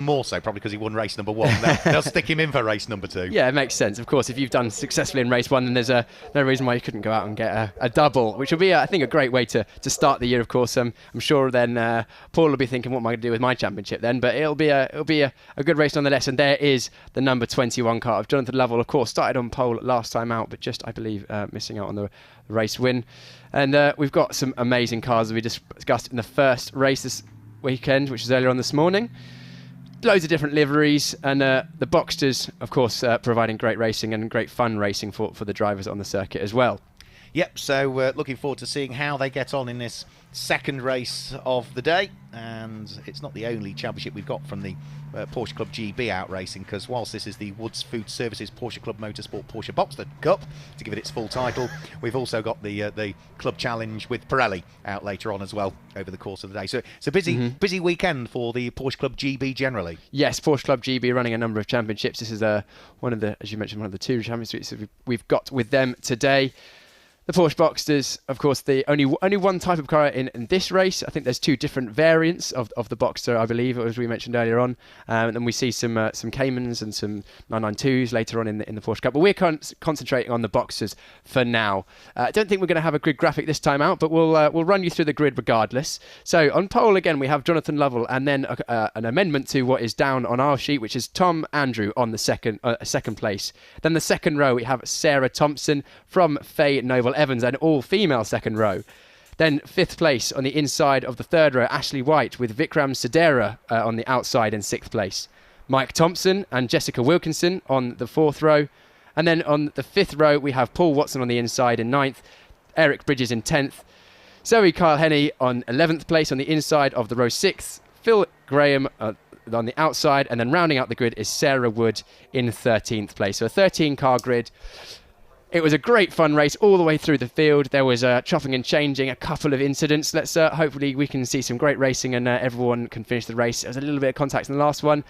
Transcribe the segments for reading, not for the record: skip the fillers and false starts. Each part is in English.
More so, probably because he won race number 1. They'll stick him in for race number 2. Yeah, it makes sense. Of course, if you've done successfully in race 1, then there's no reason why you couldn't go out and get a double, which will be, I think, a great way to start the year. Of course, I'm sure then Paul will be thinking, what am I going to do with my championship then? But it'll be a good race nonetheless. And there is the number 21 car of Jonathan Lovell. Of course, started on pole last time out, but just, I believe, missing out on the race win. And we've got some amazing cars that we discussed in the first race this weekend, which was earlier on this morning. Loads of different liveries, and the Boxsters, of course, providing great racing and great fun racing for the drivers on the circuit as well. Yep, so looking forward to seeing how they get on in this second race of the day. And it's not the only championship we've got from the Porsche Club GB out racing, because whilst this is the Woods Food Services Porsche Club Motorsport Porsche Boxster Cup, to give it its full title, we've also got the Club Challenge with Pirelli out later on as well over the course of the day. So it's a busy weekend for the Porsche Club GB generally. Yes, Porsche Club GB running a number of championships. This is one of the, as you mentioned, one of the 2 championships we've got with them today. The Porsche Boxsters, of course, the only one type of car in this race. I think there's 2 different variants of the Boxster, I believe, as we mentioned earlier on. And then we see some Caymans and some 992s later on in the Porsche Cup. But we're concentrating on the Boxsters for now. I don't think we're going to have a grid graphic this time out, but we'll run you through the grid regardless. So on pole again, we have Jonathan Lovell, and then an amendment to what is down on our sheet, which is Tom Andrew on the second place. Then the second row, we have Sarah Thompson from Faye Noble Evans, an all-female second row. Then 5th place on the inside of the 3rd row, Ashley White with Vikram Sudera on the outside in 6th place. Mike Thompson and Jessica Wilkinson on the 4th row. And then on the 5th row, we have Paul Watson on the inside in 9th, Eric Bridges in 10th, Zoe Kyle Henney on 11th place on the inside of the row 6th, Phil Graham on the outside, and then rounding out the grid is Sarah Wood in 13th place. So a 13-car grid. It was a great fun race all the way through the field. There was chopping and changing, a couple of incidents. Let's hopefully we can see some great racing and everyone can finish the race. There was a little bit of contact in the last one.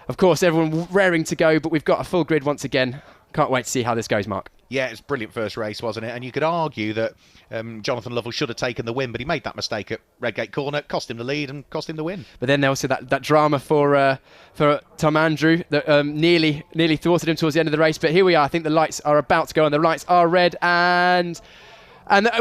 Of course, everyone raring to go, but we've got a full grid once again. Can't wait to see how this goes, Mark. Yeah, it's a brilliant first race, wasn't it? And you could argue that Jonathan Lovell should have taken the win, but he made that mistake at Redgate Corner, cost him the lead and cost him the win. But then there was that drama for Tom Andrew that nearly thwarted him towards the end of the race. But here we are. I think the lights are about to go on. The lights are red, and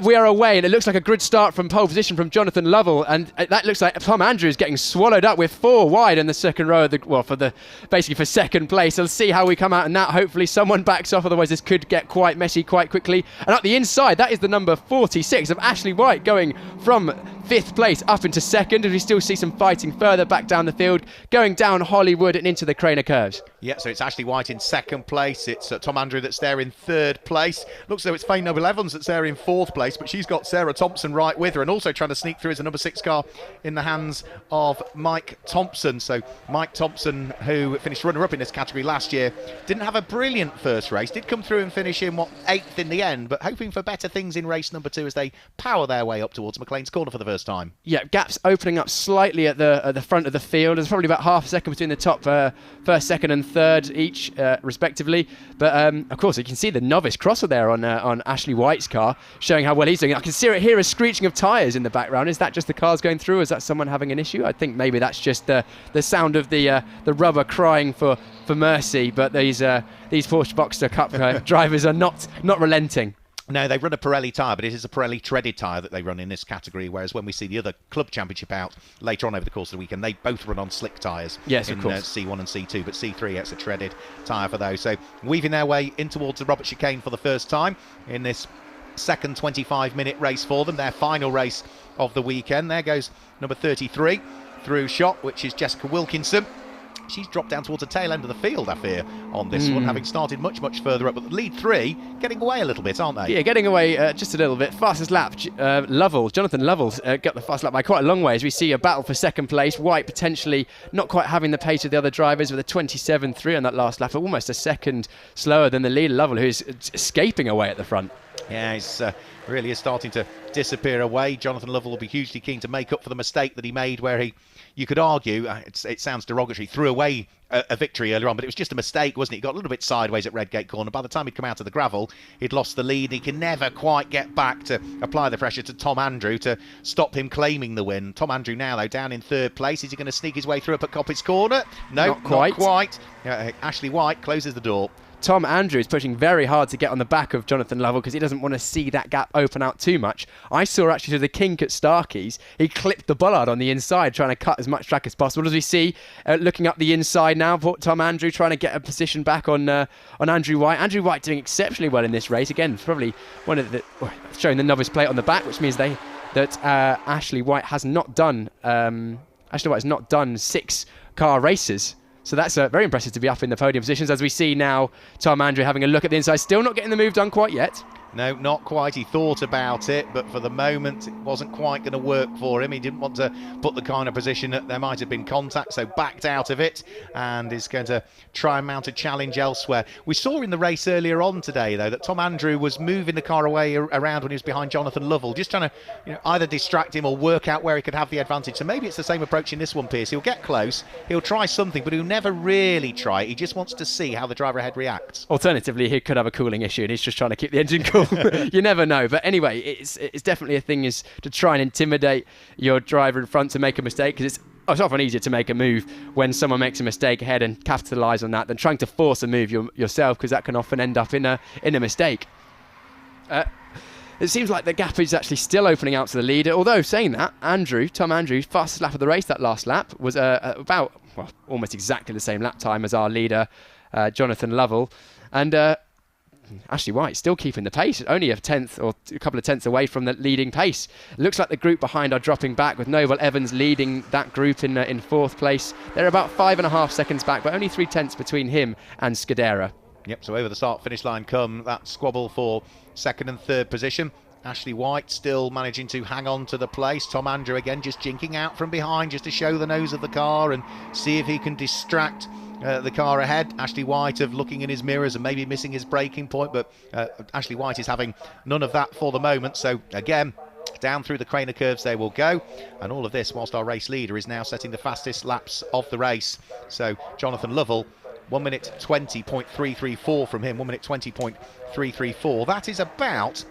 we are away, and it looks like a good start from pole position from Jonathan Lovell, and that looks like Tom Andrews getting swallowed up with 4 wide in the second row for second place. Let's see how we come out in that. Hopefully someone backs off, otherwise this could get quite messy quite quickly. And up the inside, that is the number 46 of Ashley White going from 5th place up into 2nd, and we still see some fighting further back down the field, going down Hollywood and into the Craner curves. Yeah, so it's Ashley White in 2nd place. It's Tom Andrew that's there in 3rd place. Looks as though it's Faye Noble Evans that's there in 4th place, but she's got Sarah Thompson right with her, and also trying to sneak through as a number 6 car in the hands of Mike Thompson. So Mike Thompson, who finished runner-up in this category last year, didn't have a brilliant first race, did come through and finish in 8th in the end, but hoping for better things in race number 2 as they power their way up towards McLean's Corner for the first time. Yeah, gaps opening up slightly at the front of the field. There's probably about half a second between the top first, second and third each, respectively. But of course, you can see the novice crosser there on Ashley White's car, showing how well he's doing. I can hear a screeching of tyres in the background. Is that just the cars going through? Or is that someone having an issue? I think maybe that's just the sound of the rubber crying for mercy. But these Porsche Boxster Cup drivers are not relenting. No, they run a Pirelli tyre, but it is a Pirelli treaded tyre that they run in this category, whereas when we see the other club championship out later on over the course of the weekend, they both run on slick tyres. Yes, in of course. C1 and C2, but C3, it's a treaded tyre for those. So weaving their way in towards the Robert Chicane for the first time in this second 25-minute race for them, their final race of the weekend. There goes number 33 through shot, which is Jessica Wilkinson. She's dropped down towards the tail end of the field, I fear, on this one, having started much, much further up. But the lead 3 getting away a little bit, aren't they? Yeah, getting away just a little bit. Fastest lap, Jonathan Lovell's got the fast lap by quite a long way, as we see a battle for second place. White potentially not quite having the pace of the other drivers with a 27.3 on that last lap, almost a second slower than the leader, Lovell, who's escaping away at the front. Yeah, it's really is starting to disappear away. Jonathan Lovell will be hugely keen to make up for the mistake that he made where you could argue, it sounds derogatory, threw away a victory earlier on, but it was just a mistake, wasn't it? He got a little bit sideways at Redgate Corner. By the time he'd come out of the gravel, he'd lost the lead. He can never quite get back to apply the pressure to Tom Andrew to stop him claiming the win. Tom Andrew now, though, down in third place. Is he going to sneak his way through up at Coppice Corner? No, not quite. Ashley White closes the door. Tom Andrew is pushing very hard to get on the back of Jonathan Lovell because he doesn't want to see that gap open out too much. I saw actually through the kink at Starkey's, he clipped the bollard on the inside, trying to cut as much track as possible. As we see, looking up the inside now, Tom Andrew trying to get a position back on Andrew White. Andrew White doing exceptionally well in this race. Again, probably one of the showing the novice plate on the back, which means that Ashley White has not done 6-car races. So that's very impressive to be up in the podium positions. As we see now, Tom Andrew having a look at the inside, still not getting the move done quite yet. No, not quite. He thought about it, but for the moment, it wasn't quite going to work for him. He didn't want to put the car in a position that there might have been contact, so backed out of it and is going to try and mount a challenge elsewhere. We saw in the race earlier on today, though, that Tom Andrew was moving the car away around when he was behind Jonathan Lovell, just trying to either distract him or work out where he could have the advantage. So maybe it's the same approach in this one, Pierce. He'll get close, he'll try something, but he'll never really try it. He just wants to see how the driver ahead reacts. Alternatively, he could have a cooling issue and he's just trying to keep the engine cool. You never know. But anyway, it's definitely a thing is to try and intimidate your driver in front to make a mistake, because it's often easier to make a move when someone makes a mistake ahead and capitalise on that than trying to force a move yourself, because that can often end up in a mistake. It seems like the gap is actually still opening out to the leader, although saying that, Tom Andrew, fastest lap of the race that last lap, was about almost exactly the same lap time as our leader, Jonathan Lovell. And Ashley White still keeping the pace, only a tenth or a couple of tenths away from the leading pace. It looks like the group behind are dropping back, with Noble Evans leading that group in fourth place. They're about 5.5 seconds back, but only 3 tenths between him and Sudera. Yep, so over the start-finish line come that squabble for second and third position. Ashley White still managing to hang on to the place. Tom Andrew again just jinking out from behind just to show the nose of the car and see if he can distract the car ahead. Ashley White of looking in his mirrors and maybe missing his braking point, but Ashley White is having none of that for the moment. So again, down through the Craner curves they will go, and all of this whilst our race leader is now setting the fastest laps of the race. So Jonathan Lovell, 1 minute 20.334 from him, 1 minute 20.334. That is about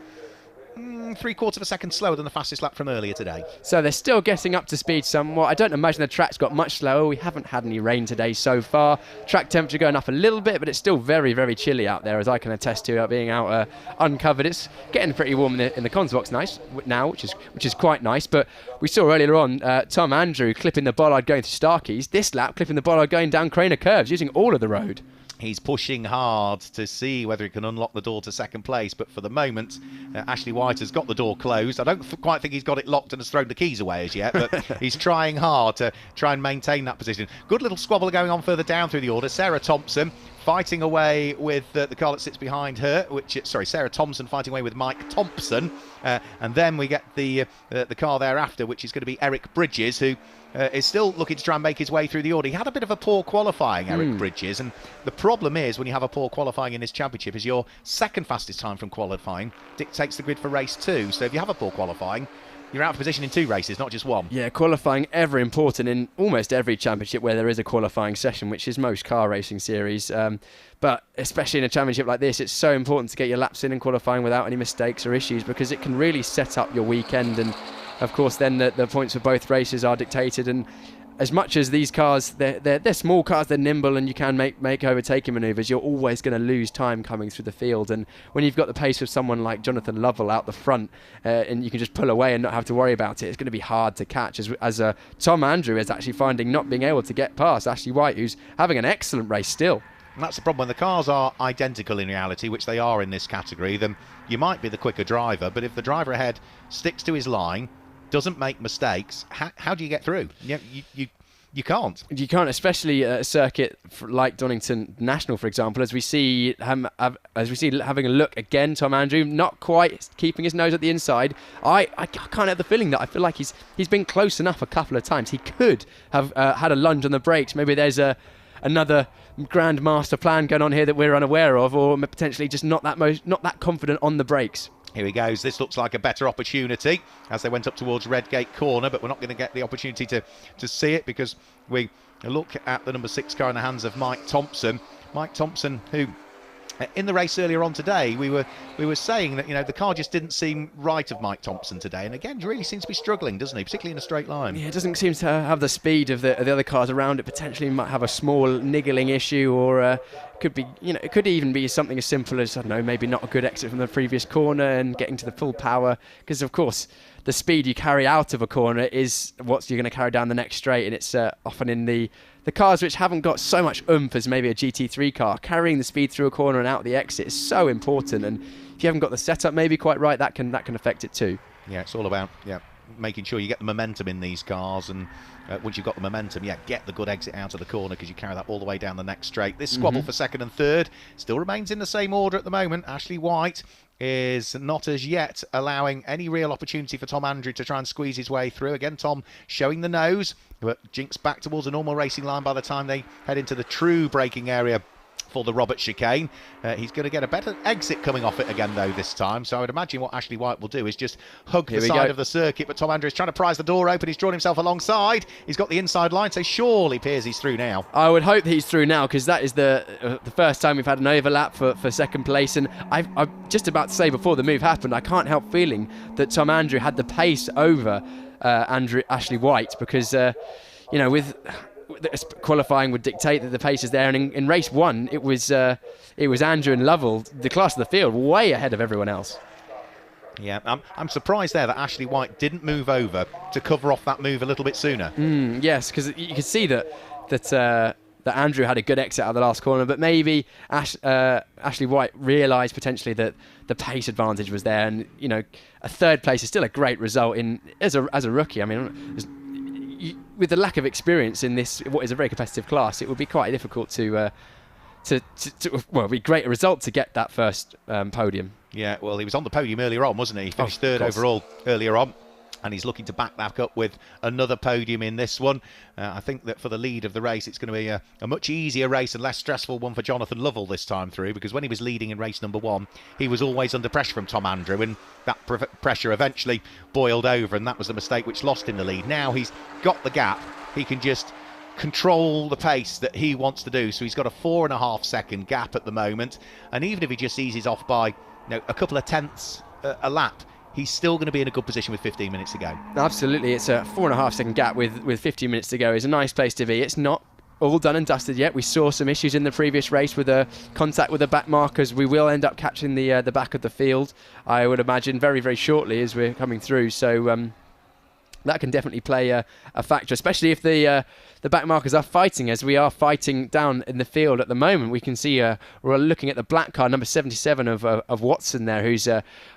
3/4 of a second slower than the fastest lap from earlier today. So they're still getting up to speed somewhat. I don't imagine the track's got much slower. We haven't had any rain today so far. Track temperature going up a little bit, but it's still very, very chilly out there, as I can attest to being out uncovered. It's getting pretty warm in the cons box now, which is quite nice. But we saw earlier on Tom Andrew clipping the bollard going through Starkey's. This lap clipping the bollard going down Craner curves, using all of the road. He's pushing hard to see whether he can unlock the door to second place, but for the moment, Ashley White has got the door closed. I don't quite think he's got it locked and has thrown the keys away as yet, but he's trying hard to try and maintain that position. Good little squabble going on further down through the order. Sarah Thompson fighting away with the car that sits behind her, Sarah Thompson fighting away with Mike Thompson, and then we get the car thereafter, which is going to be Eric Bridges, who is still looking to try and make his way through the order. He had a bit of a poor qualifying, Eric Bridges, and the problem is when you have a poor qualifying in this championship is your second fastest time from qualifying dictates the grid for race 2. So if you have a poor qualifying, you're out of position in 2 races, not just 1. Yeah, qualifying ever important in almost every championship where there is a qualifying session, which is most car racing series. But especially in a championship like this, it's so important to get your laps in qualifying without any mistakes or issues, because it can really set up your weekend. And of course, then the points for both races are dictated. And as much as these cars, they're small cars, they're nimble, and you can make overtaking manoeuvres, you're always going to lose time coming through the field. And when you've got the pace of someone like Jonathan Lovell out the front, and you can just pull away and not have to worry about it, it's going to be hard to catch. As Tom Andrew is actually finding not being able to get past Ashley White, who's having an excellent race still. And that's the problem. When the cars are identical in reality, which they are in this category, then you might be the quicker driver, but if the driver ahead sticks to his line, doesn't make mistakes, how do you get through? You can't. You can't, especially a circuit like Donington National, for example, as we see having a look again. Tom Andrew not quite keeping his nose at the inside. I can't have the feeling that I feel like he's been close enough a couple of times. He could have had a lunge on the brakes. Maybe there's another grand master plan going on here that we're unaware of, or potentially just not that confident on the brakes. Here he goes. This looks like a better opportunity as they went up towards Redgate Corner, but we're not going to get the opportunity to see it because we look at the number 6 car in the hands of Mike Thompson. Mike Thompson, who in the race earlier on today, we were saying that, you know, the car just didn't seem right of Mike Thompson today, and again, really seems to be struggling, doesn't he? Particularly in a straight line. Yeah, it doesn't seem to have the speed of the other cars around it. Potentially might have a small niggling issue, or could be, you know, it could even be something as simple as, I don't know, maybe not a good exit from the previous corner and getting to the full power, because of course the speed you carry out of a corner is what you're going to carry down the next straight, and it's often in the cars which haven't got so much oomph as maybe a GT3 car. Carrying the speed through a corner and out the exit is so important, and if you haven't got the setup maybe quite right, that can affect it too. Yeah, it's all about making sure you get the momentum in these cars, and once you've got the momentum, get the good exit out of the corner, because you carry that all the way down the next straight. This squabble for second and third still remains in the same order at the moment. Ashley White is not as yet allowing any real opportunity for Tom Andrew to try and squeeze his way through. Again, Tom showing the nose, but jinks back towards a normal racing line by the time they head into the true braking area for the Robert chicane. He's going to get a better exit coming off it again, though, this time. So I would imagine what Ashley White will do is just hug the side of the circuit. But Tom Andrew is trying to prise the door open. He's drawn himself alongside. He's got the inside line, so surely Piers he's through now. I would hope that he's through now, because that is the first time we've had an overlap for second place. And I'm just about to say, before the move happened, I can't help feeling that Tom Andrew had the pace over Ashley White, because, you know, with qualifying would dictate that the pace is there, and in race one it was Andrew and Lovell, the class of the field, way ahead of everyone else. Yeah, I'm surprised there that Ashley White didn't move over to cover off that move a little bit sooner. Yes, because you could see that Andrew had a good exit out of the last corner, but maybe Ashley White realised potentially that the pace advantage was there, and, you know, a third place is still a great result as a rookie. I mean, with the lack of experience in this, what is a very competitive class, it would be quite difficult to it'd be a great result to get that first podium. Yeah, well, he was on the podium earlier on, wasn't he? He finished third overall earlier on, and he's looking to back that up with another podium in this one. I think that for the lead of the race, it's going to be a much easier race and less stressful one for Jonathan Lovell this time through, because when he was leading in race number 1, he was always under pressure from Tom Andrew, and that pressure eventually boiled over, and that was the mistake which lost him the lead. Now he's got the gap. He can just control the pace that he wants to do, so he's got a 4.5 second gap at the moment, and even if he just eases off by, you know, a couple of tenths a lap, he's still going to be in a good position with 15 minutes to go. Absolutely, it's a 4.5 second gap with 15 minutes to go. Is a nice place to be. It's not all done and dusted yet. We saw some issues in the previous race with a contact with the back markers. We will end up catching the back of the field, I would imagine, very, very shortly as we're coming through. So that can definitely play a factor, especially if the back markers are fighting, as we are fighting down in the field at the moment. We can see we're looking at the black car, number 77 of Watson there, who's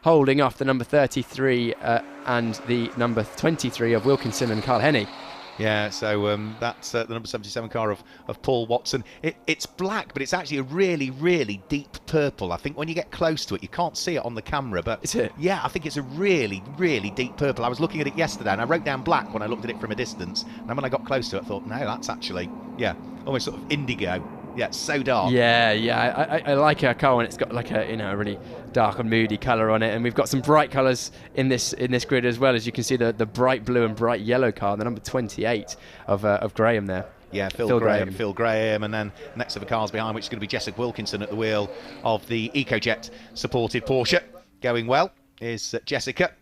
holding off the number 33 and the number 23 of Wilkinson and Carl Henney. Yeah, so that's the number 77 car of Paul Watson. It's black, but it's actually a really, really deep purple. I think when you get close to it, you can't see it on the camera, but is it? Yeah, I think it's a really, really deep purple. I was looking at it yesterday, and I wrote down black when I looked at it from a distance. And then when I got close to it, I thought, no, that's actually, almost sort of indigo. Yeah, it's so dark. Yeah. I like a car when it's got like a really dark and moody colour on it, and we've got some bright colours in this grid as well. As you can see, the bright blue and bright yellow car, the number 28 of Graham there. Yeah, Phil Graham, and then next to the cars behind, which is going to be Jessica Wilkinson at the wheel of the EcoJet supported Porsche. Going well is Jessica.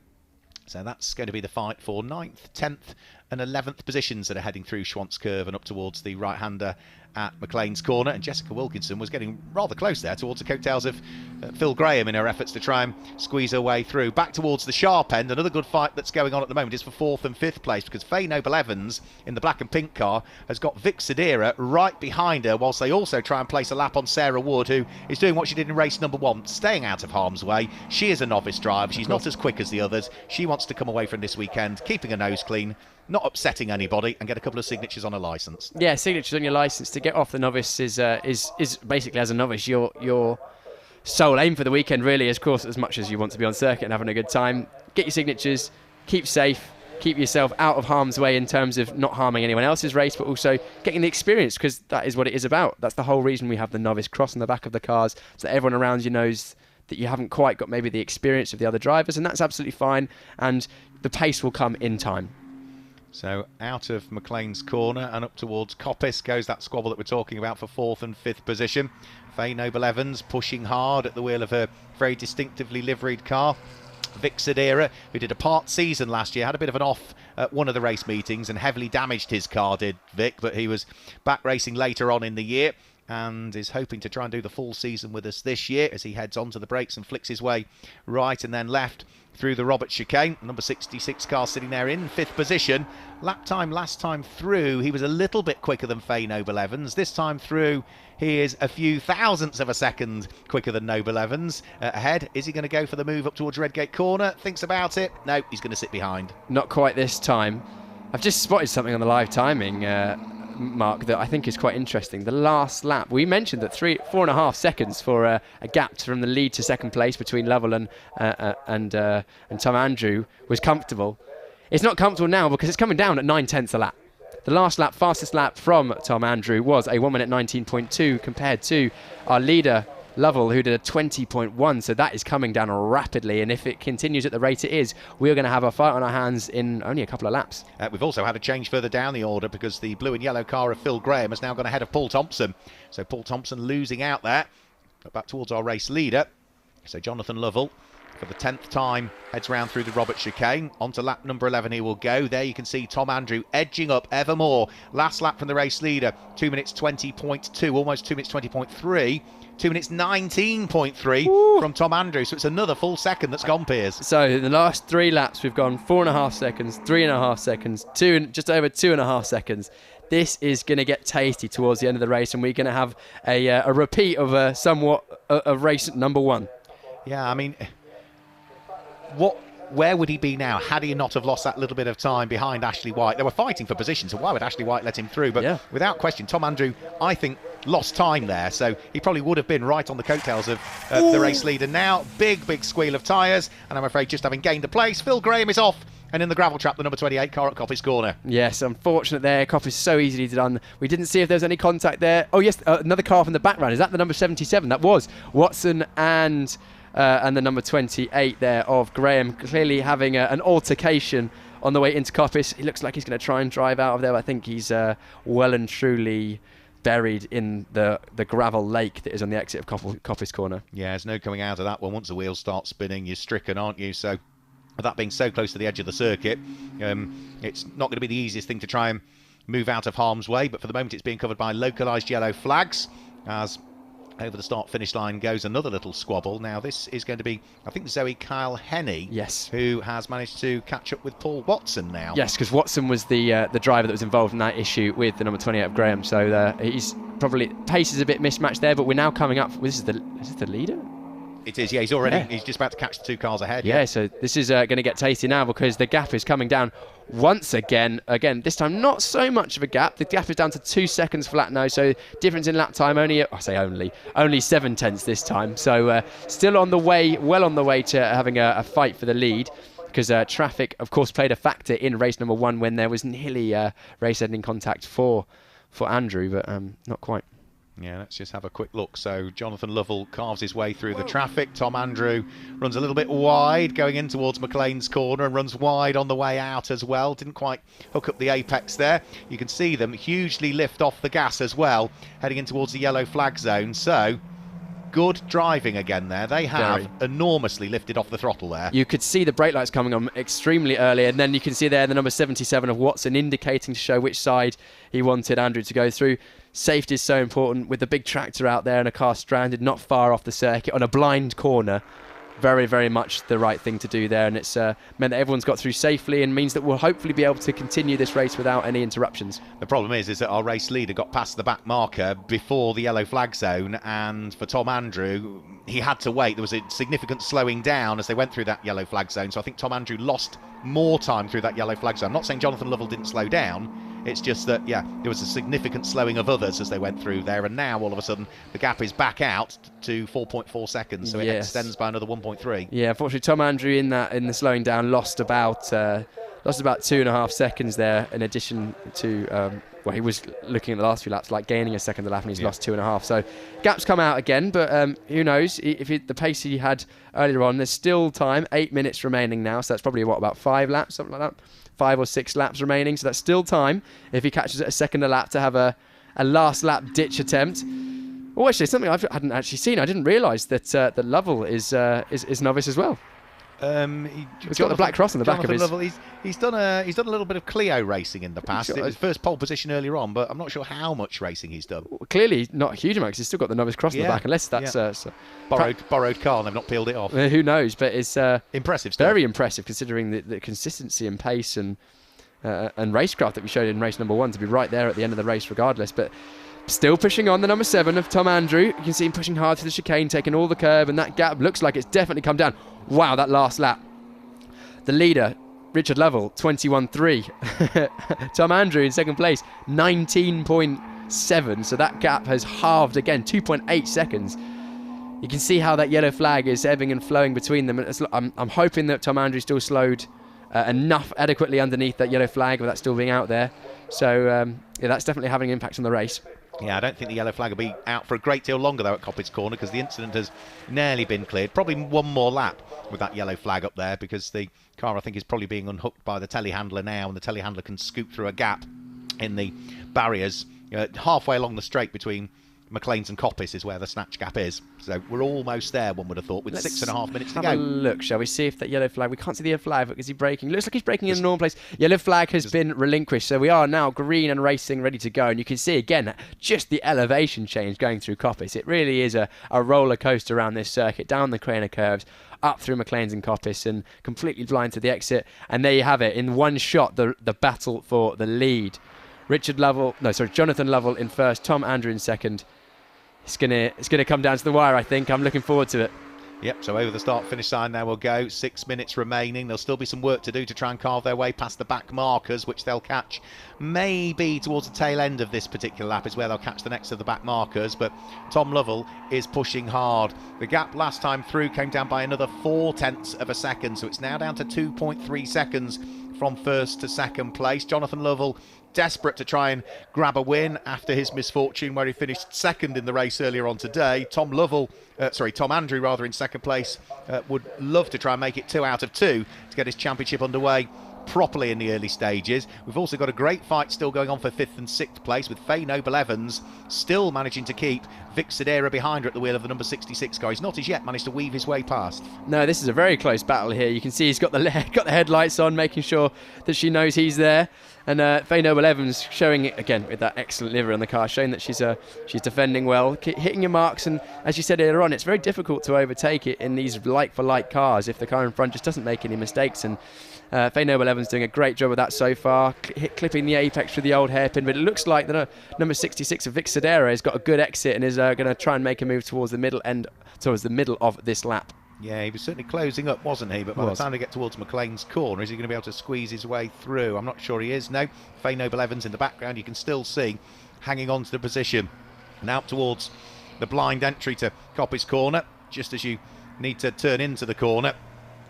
So that's going to be the fight for 9th, 10th and 11th positions that are heading through Schwantz Curve and up towards the right-hander at McLean's Corner. And Jessica Wilkinson was getting rather close there towards the coattails of Phil Graham in her efforts to try and squeeze her way through. Back towards the sharp end, another good fight that's going on at the moment is for 4th and 5th place, because Faye Noble-Evans in the black and pink car has got Vic Sudera right behind her, whilst they also try and place a lap on Sarah Wood, who is doing what she did in race number 1, staying out of harm's way. She is a novice driver. She's not as quick as the others. She wants to come away from this weekend keeping her nose clean, not upsetting anybody, and get a couple of signatures on a licence. Yeah, signatures on your licence to get off the novice is basically, as a novice, your sole aim for the weekend really is, of course, as much as you want to be on circuit and having a good time. Get your signatures, keep safe, keep yourself out of harm's way in terms of not harming anyone else's race, but also getting the experience, because that is what it is about. That's the whole reason we have the novice cross on the back of the cars, so that everyone around you knows that you haven't quite got maybe the experience of the other drivers, and that's absolutely fine, and the pace will come in time. So out of McLean's corner and up towards Coppice goes that squabble that we're talking about for 4th and 5th position. Faye Noble-Evans pushing hard at the wheel of her very distinctively liveried car. Vic Sudera, who did a part season last year, had a bit of an off at one of the race meetings and heavily damaged his car, did Vic, but he was back racing later on in the year and is hoping to try and do the full season with us this year as he heads onto the brakes and flicks his way right and then left through the Robert chicane. Number 66 car sitting there in 5th position. Lap time last time through, he was a little bit quicker than Faye Noble-Evans. This time through, he is a few thousandths of a second quicker than Noble-Evans. Ahead, is he going to go for the move up towards Redgate Corner? Thinks about it. No, he's going to sit behind. Not quite this time. I've just spotted something on the live timing, Mark, that I think is quite interesting. The last lap, we mentioned that 4.5 seconds for a gap from the lead to second place between Lovell and Tom Andrew was comfortable. It's not comfortable now because it's coming down at 9/10 a lap. The last lap, fastest lap from Tom Andrew, was a 1 minute 19.2 compared to our leader Lovell, who did a 20.1, so that is coming down rapidly, and if it continues at the rate it is, we're going to have a fight on our hands in only a couple of laps. We've also had a change further down the order because the blue and yellow car of Phil Graham has now gone ahead of Paul Thompson. So Paul Thompson losing out there, back towards our race leader. So Jonathan Lovell, for the 10th time, heads round through the Robert chicane. Onto lap number 11 he will go. There you can see Tom Andrew edging up ever more. Last lap from the race leader, 2 minutes 20.2, almost 2 minutes 20.3. 2 minutes 19.3 from Tom Andrew. So it's another full second that's gone, Piers. So in the last 3 laps, we've gone 4.5 seconds, 3.5 seconds, just over 2.5 seconds. This is going to get tasty towards the end of the race, and we're going to have a repeat of a race number 1. Yeah, I mean, where would he be now had he not have lost that little bit of time behind Ashley White? They were fighting for position, so why would Ashley White let him through? But without question, Tom Andrew, I think, lost time there, so he probably would have been right on the coattails of the race leader now. Big squeal of tyres, and I'm afraid just having gained a place, Phil Graham is off. And in the gravel trap, the number 28 car at Coppice Corner. Yes, unfortunate there. Coppice so easily done. We didn't see if there was any contact there. Oh, yes, another car from the background. Is that the number 77? That was Watson and the number 28 there of Graham, clearly having an altercation on the way into Coppice. He looks like he's going to try and drive out of there. I think he's well and truly buried in the gravel lake that is on the exit of Coppice Corner. Yeah, there's no coming out of that one. Once the wheels start spinning, you're stricken, aren't you? So with that being so close to the edge of the circuit, it's not going to be the easiest thing to try and move out of harm's way, but for the moment it's being covered by localised yellow flags as over the start-finish line goes another little squabble. Now this is going to be, I think, Zoe Kyle Henney, who has managed to catch up with Paul Watson now. Yes, because Watson was the driver that was involved in that issue with the number 28 of Graham. So he's probably, pace is a bit mismatched there, but we're now coming up. Is this the leader? It is, yeah. He's already, he's just about to catch the 2 cars ahead. Yeah, so this is going to get tasty now because the gap is coming down once again. Again, this time not so much of a gap. The gap is down to 2 seconds flat now, so difference in lap time only 7/10 this time. So still on the way, well on the way to having a fight for the lead, because traffic, of course, played a factor in race number 1 when there was nearly race-ending contact for Andrew, but not quite. Yeah, let's just have a quick look. So Jonathan Lovell carves his way through the traffic. Tom Andrew runs a little bit wide going in towards McLean's corner and runs wide on the way out as well. Didn't quite hook up the apex there. You can see them hugely lift off the gas as well, heading in towards the yellow flag zone. So good driving again there. They have enormously lifted off the throttle there. You could see the brake lights coming on extremely early, and then you can see there the number 77 of Watson indicating to show which side he wanted Andrew to go through. Safety is so important with the big tractor out there and a car stranded not far off the circuit on a blind corner. Very much the right thing to do there, and it's meant that everyone's got through safely and means that we'll hopefully be able to continue this race without any interruptions. The problem is that our race leader got past the back marker before the yellow flag zone, and for Tom Andrew, he had to wait. There was a significant slowing down as they went through that yellow flag zone, so I think Tom Andrew lost more time through that yellow flag zone. I'm not saying Jonathan Lovell didn't slow down. It's just that, yeah, there was a significant slowing of others as they went through there, and now all of a sudden the gap is back out to 4.4 seconds, so it extends by another 1.3. Yeah, unfortunately Tom Andrew in the slowing down lost about lost about 2.5 seconds there, in addition to, well, he was looking at the last few laps like gaining a second a lap, and he's lost 2.5. So gap's come out again, but who knows? If the pace he had earlier on, there's still time, 8 minutes remaining now, so that's probably, what, about 5 laps, something like that? 5 or 6 laps remaining, so that's still time if he catches it a second a lap to have a last lap ditch attempt. Oh, actually, something I hadn't actually seen. I didn't realise that Lovell is novice as well. He's got the black cross on the back of his. Lovell, he's done a little bit of Clio racing in the past. It was first pole position earlier on, but I'm not sure how much racing he's done. Clearly not a huge amount, because he's still got the novice cross on the back, unless that's borrowed car and they've not peeled it off. Who knows? But it's impressive stuff. Very impressive, considering the consistency and pace and racecraft that we showed in race number 1 to be right there at the end of the race, regardless. But still pushing on, the number 7 of Tom Andrew. You can see him pushing hard through the chicane, taking all the curb, and that gap looks like it's definitely come down. Wow, that last lap. The leader, Richard Lovell, 21.3. Tom Andrew in second place, 19.7. So that gap has halved again, 2.8 seconds. You can see how that yellow flag is ebbing and flowing between them. I'm hoping that Tom Andrew still slowed enough adequately underneath that yellow flag, with that still being out there. So yeah, that's definitely having an impact on the race. Yeah, I don't think the yellow flag will be out for a great deal longer, though, at Coppice Corner, because the incident has nearly been cleared. Probably one more lap with that yellow flag up there, because the car, I think, is probably being unhooked by the telehandler now, and the telehandler can scoop through a gap in the barriers halfway along the straight between McLean's and Coppice is where the snatch gap is. So we're almost there, one would have thought, with 6.5 minutes to go. Have a look, shall we see if that yellow flag... We can't see the yellow flag, but is he braking? Looks like he's braking in a normal place. Yellow flag has been relinquished, so we are now green and racing, ready to go. And you can see, again, just the elevation change going through Coppice. It really is a roller coaster around this circuit, down the Craner curves, up through McLean's and Coppice, and completely blind to the exit. And there you have it, in one shot, the battle for the lead. Jonathan Lovell in first, Tom Andrew in second. It's gonna come down to the wire, I think. I'm looking forward to it. Yep, so over the start-finish sign now we'll go. 6 minutes remaining. There'll still be some work to do to try and carve their way past the back markers, which they'll catch maybe towards the tail end of this particular lap is where they'll catch the next of the back markers. But Tom Lovell is pushing hard. The gap last time through came down by another 0.4 of a second, so it's now down to 2.3 seconds from first to second place. Jonathan Lovell desperate to try and grab a win after his misfortune where he finished second in the race earlier on today. Tom Andrew in second place would love to try and make it 2 out of 2 to get his championship underway properly in the early stages. We've also got a great fight still going on for 5th and 6th place, with Faye Noble-Evans still managing to keep Vic Sudera behind her at the wheel of the number 66 car. He's not as yet managed to weave his way past. No, this is a very close battle here. You can see he's got the headlights on, making sure that she knows he's there. And Faye Noble-Evans showing it again with that excellent livery on the car, showing that she's defending well, hitting your marks. And as you said earlier on, it's very difficult to overtake it in these like-for-like cars if the car in front just doesn't make any mistakes. And Faye Noble-Evans doing a great job of that so far, clipping the apex through the old hairpin. But it looks like the number 66 of Vic Sudera has got a good exit and is going to try and make a move towards the middle of this lap. Yeah, he was certainly closing up, wasn't he? But by the time they get towards McLean's corner, is he going to be able to squeeze his way through? I'm not sure he is. No, Faye Noble-Evans in the background, you can still see hanging on to the position. Now towards the blind entry to Coppice Corner, just as you need to turn into the corner.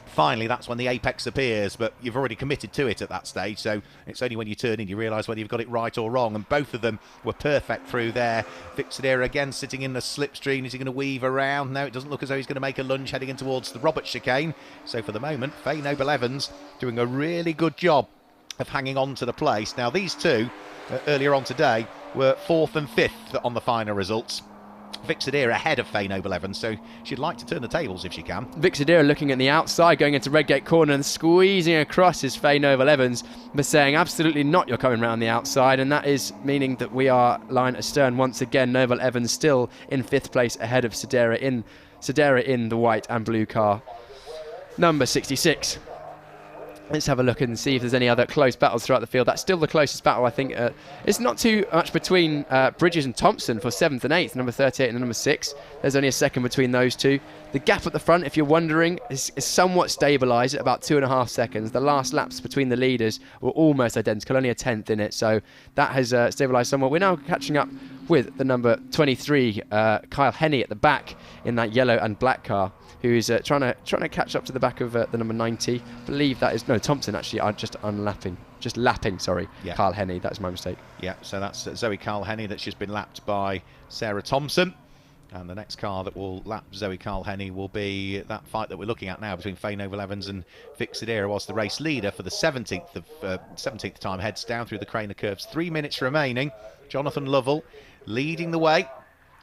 Finally, that's when the apex appears, but you've already committed to it at that stage, so it's only when you turn in you realise whether you've got it right or wrong, and both of them were perfect through there. Vic Sudera again sitting in the slipstream. Is he going to weave around? No, it doesn't look as though he's going to make a lunge heading in towards the Robert chicane. So for the moment, Faye Noble-Evans doing a really good job of hanging on to the place. Now these two, earlier on today, were 4th and 5th on the final results. Vic Sudera ahead of Faye Noble-Evans, so she'd like to turn the tables if she can. Vic Sudera looking at the outside, going into Redgate Corner and squeezing across is Faye Noble-Evans, but saying absolutely not, you're coming round the outside, and that is meaning that we are line astern once again. Noble-Evans still in 5th place ahead of Sudera in the white and blue car. Number 66. Let's have a look and see if there's any other close battles throughout the field. That's still the closest battle, I think. It's not too much between Bridges and Thompson for 7th and 8th, number 38 and number 6. There's only a second between those two. The gap at the front, if you're wondering, is somewhat stabilised at about 2.5 seconds. The last laps between the leaders were almost identical, only a 10th in it, so that has stabilised somewhat. We're now catching up with the number 23, Kyle Henney at the back in that yellow and black car, who's trying to catch up to the back of the number 90. I believe that is Thompson actually. Lapping. Sorry, yeah. Kyle Henney. That's my mistake. Yeah, so that's Zoe Kyle Henney that's just been lapped by Sarah Thompson. And the next car that will lap Zoe Kyle Henney will be that fight that we're looking at now between Faye Noble-Evans and Vikram Sudera, whilst the race leader for the 17th time heads down through the Craner curves. 3 minutes remaining. Jonathan Lovell leading the way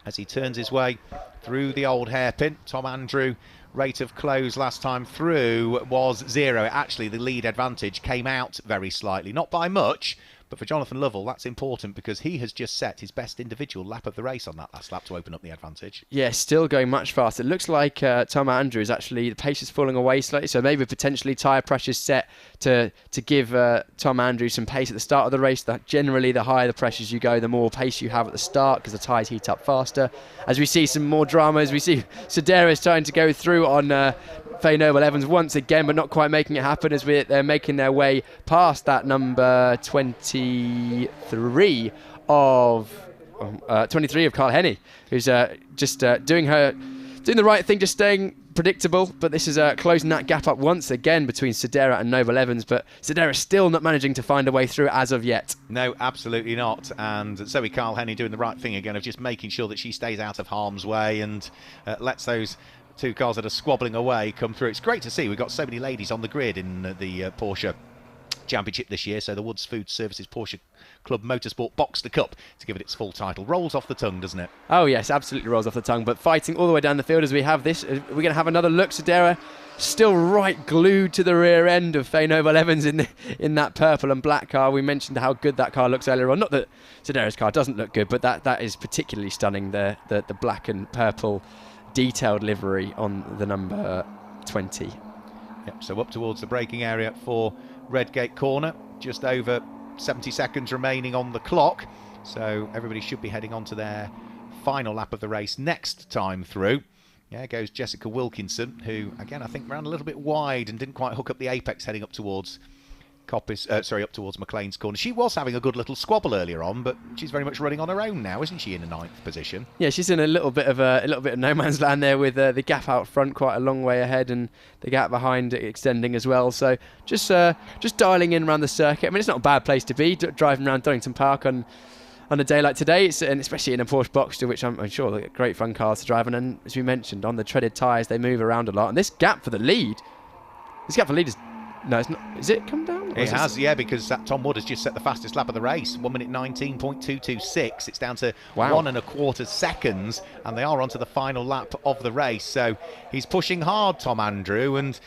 as he turns his way through the old hairpin. Tom Andrew, rate of close last time through was 0. Actually, the lead advantage came out very slightly, not by much. But for Jonathan Lovell, that's important because he has just set his best individual lap of the race on that last lap to open up the advantage. Yeah, still going much faster. It looks like Tom Andrews, actually, the pace is falling away slightly, so maybe potentially tyre pressure set to give Tom Andrews some pace at the start of the race. That generally, the higher the pressures you go, the more pace you have at the start because the tyres heat up faster. As we see some more drama, as we see Sudera trying to go through on Faye Noble-Evans once again, but not quite making it happen as they're making their way past that number 23 of Kyle Henney, who's just doing the right thing, just staying predictable. But this is closing that gap up once again between Sudera and Noble-Evans. But Sudera still not managing to find a way through as of yet. No, absolutely not. And Zoe Kyle Henney doing the right thing again of just making sure that she stays out of harm's way and lets those two cars that are squabbling away come through. It's great to see. We've got so many ladies on the grid in the Porsche Championship this year. So the Woods Foodservice's Porsche Club Motorsport Boxster Cup, to give it its full title, rolls off the tongue, doesn't it? Oh yes, absolutely rolls off the tongue. But fighting all the way down the field as we have this, we're going to have another look. Sudera still right glued to the rear end of Faye Noble-Evans in that purple and black car. We mentioned how good that car looks earlier on. Not that Sudera's car doesn't look good, but that is particularly stunning. The black and purple detailed livery on the number 20. Yep, so up towards the braking area for Redgate Corner, just over 70 seconds remaining on the clock, so everybody should be heading on to their final lap of the race next time through. Yeah, goes Jessica Wilkinson, who again I think ran a little bit wide and didn't quite hook up the apex heading up towards up towards McLean's Corner. She was having a good little squabble earlier on, but she's very much running on her own now, isn't she, in a 9th position? Yeah, she's in a little bit of no man's land there with the gap out front quite a long way ahead and the gap behind extending as well. So just dialing in around the circuit. I mean, it's not a bad place to be driving around Donington Park on a day like today, and especially in a Porsche Boxster, which I'm sure are great fun cars to drive. And then, as we mentioned, on the treaded tyres, they move around a lot. And this gap for the lead is... No, it's not. Is it come down? It has, yeah, because Tom Wood has just set the fastest lap of the race. 1 minute 19.226. It's down to 1 1/4 seconds, and they are onto the final lap of the race. So he's pushing hard, Tom Andrew, and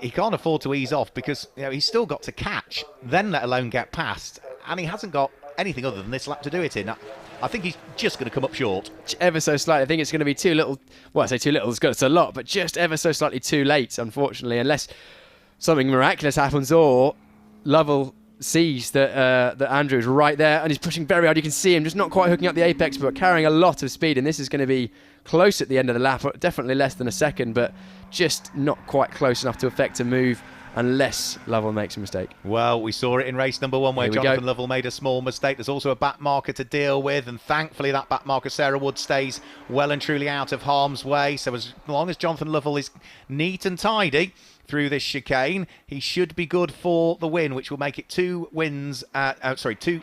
he can't afford to ease off because he's still got to catch, then let alone get past, and he hasn't got anything other than this lap to do it in. I think he's just going to come up short. Ever so slightly. I think it's going to be too little. Well, I say too little, it's a lot, but just ever so slightly too late, unfortunately, unless something miraculous happens or Lovell sees that Andrew's right there and he's pushing very hard. You can see him just not quite hooking up the apex, but carrying a lot of speed. And this is going to be close at the end of the lap, definitely less than a second, but just not quite close enough to affect a move unless Lovell makes a mistake. Well, we saw it in race number 1 where Jonathan Lovell made a small mistake. There's also a back marker to deal with, and thankfully that back marker, Sarah Wood, stays well and truly out of harm's way. So as long as Jonathan Lovell is neat and tidy through this chicane, he should be good for the win, which will make it two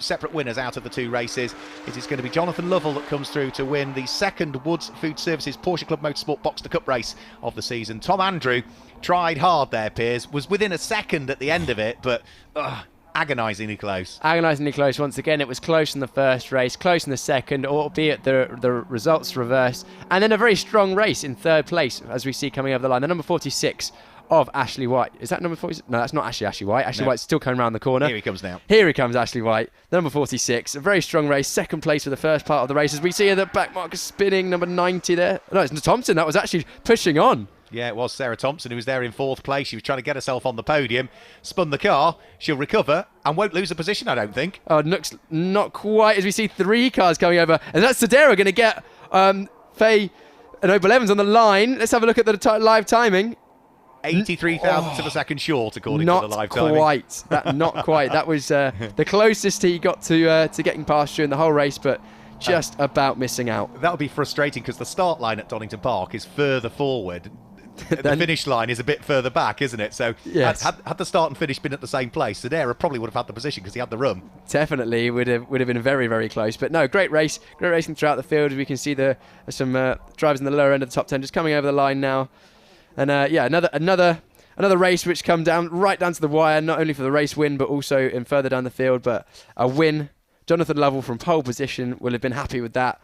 separate winners out of the 2 races. It is going to be Jonathan Lovell that comes through to win the second Woods Foodservice's Porsche Club Motorsport Boxster Cup race of the season. Tom Andrew tried hard there, Piers, was within a second at the end of it, but agonisingly close. Agonisingly close once again. It was close in the first race, close in the second, albeit the results reversed, and then a very strong race in 3rd place as we see coming over the line. The number 46 of Ashley White. Is that number 46? No, that's not Ashley White. Ashley White's still coming around the corner. Here he comes now. Here he comes, Ashley White. The number 46. A very strong race. 2nd place for the first part of the race. As we see the back marker spinning, number 90 there. No, it's Thompson. That was actually pushing on. Yeah, it was Sarah Thompson who was there in 4th place. She was trying to get herself on the podium. Spun the car. She'll recover and won't lose a position, I don't think. Oh, looks not quite, as we see 3 cars coming over. And that's Sudera going to get Faye Noble-Evans on the line. Let's have a look at the live timing. 83 thousandths of a second short, according to the live timing. Not quite. That was the closest he got to getting past during the whole race, but just about missing out. That would be frustrating because the start line at Donington Park is further forward. The finish line is a bit further back, isn't it? So yes. had the start and finish been at the same place, Sudera probably would have had the position because he had the room. Definitely would have been very, very close. But no, great race, great racing throughout the field. We can see some drivers in the lower end of the top 10 just coming over the line now. And yeah, another race which come right down to the wire, not only for the race win, but also in further down the field. But a win. Jonathan Lovell from pole position will have been happy with that.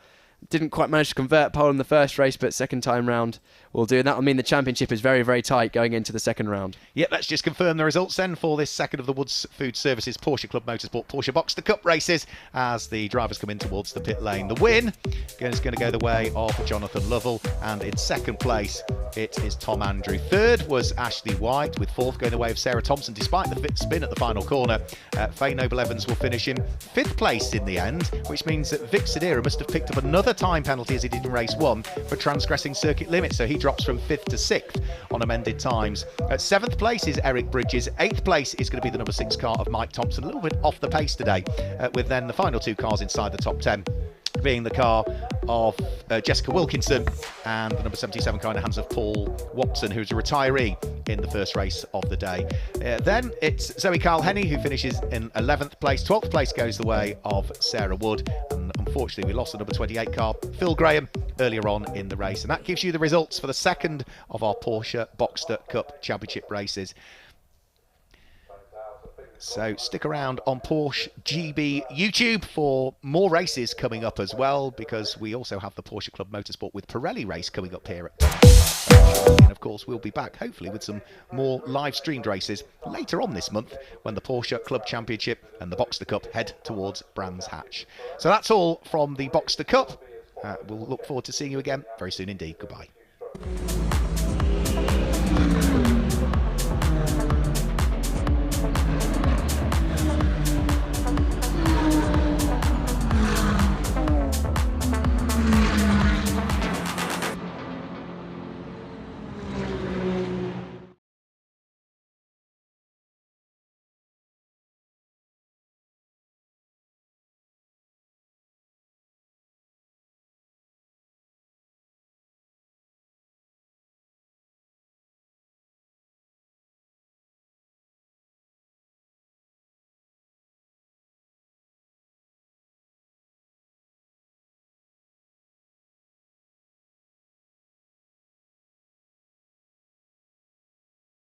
Didn't quite manage to convert pole in the first race, but second time round will do. And that will mean the championship is very, very tight going into the second round. Yeah, let's just confirm the results then for this second of the Woods Food Services Porsche Club Motorsport Porsche Boxster Cup races as the drivers come in towards the pit lane. The win is going to go the way of Jonathan Lovell, and in second place it is Tom Andrew. Third was Ashley White, with fourth going the way of Sarah Thompson despite the fit spin at the final corner. Faye Noble-Evans will finish in fifth place in the end, which means that Vic Sudera must have picked up another time penalty as he did in race one for transgressing circuit limits, so he drops from 5th to 6th on amended times. At 7th place is Eric Bridges. 8th place is going to be the number 6 car of Mike Thompson, a little bit off the pace today, with then the final 2 cars inside the top 10 being the car of Jessica Wilkinson and the number 77 car in the hands of Paul Watson, who's a retiree in the first race of the day. Then it's Zoe Carl-Henny who finishes in 11th place. 12th place goes the way of Sarah Wood, and unfortunately we lost the number 28 car, Phil Graham, earlier on in the race. And that gives you the results for the second of our Porsche Boxster Cup Championship races. So stick around on Porsche GB YouTube for more races coming up as well, because we also have the Porsche Club Motorsport with Pirelli race coming up here at and of course we'll be back hopefully with some more live streamed races later on this month when the Porsche Club Championship and the Boxster Cup head towards Brands Hatch. So that's all from the Boxster Cup. We'll look forward to seeing you again very soon indeed. Goodbye.